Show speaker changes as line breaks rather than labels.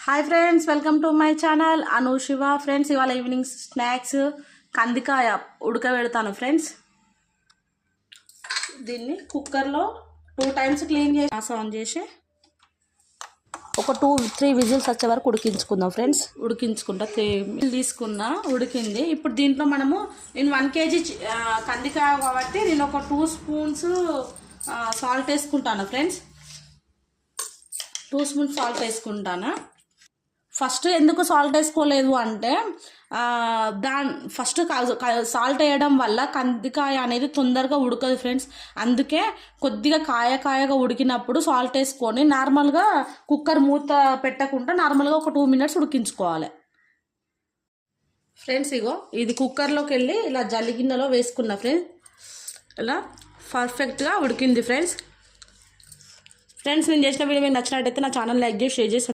Hi friends, welcome to my channel Anu Shiva. Friends, ఇవాళ evening snacks కందికాయ ఉడకబెడతాను friends. దీన్ని కుక్కర్లో 2 times clean చేసి on చేసి ఒక 2-3 విజిల్స్ వచ్చే వరకు ఉడికించుకుందాం ఫ్రెండ్స్. ఉడికించుకుంటా 3 తీసుకున్నా, ఉడికింది. ఇప్పుడు దీంట్లో నేను 1 kg కందికాయ కాబట్టి నేను ఒక 2 spoons సాల్ట్ వేసుకుంటాను ఫ్రెండ్స్. 2 spoons సాల్ట్ వేసుకుంటాను. ఫస్ట్ ఎందుకు సాల్ట్ వేసుకోలేదు అంటే ఫస్ట్ సాల్ట్ వేయడం వల్ల కందికాయ అనేది తొందరగా ఉడకదు ఫ్రెండ్స్. అందుకే కొద్దిగా కాయగా ఉడికినప్పుడు సాల్ట్ వేసుకొని నార్మల్గా కుక్కర్ మూత పెట్టకుండా నార్మల్గా ఒక 2 minutes ఉడికించుకోవాలి ఫ్రెండ్స్. ఇది కుక్కర్లోకి వెళ్ళి ఇలా జల్లిగిన్నెలో వేసుకున్నా ఫ్రెండ్స్. ఇలా పర్ఫెక్ట్గా ఉడికింది ఫ్రెండ్స్. నేను చేసిన వీడియో మీకు నచ్చినట్టయితే నా ఛానల్ లైక్ చేసి షేర్ చేసి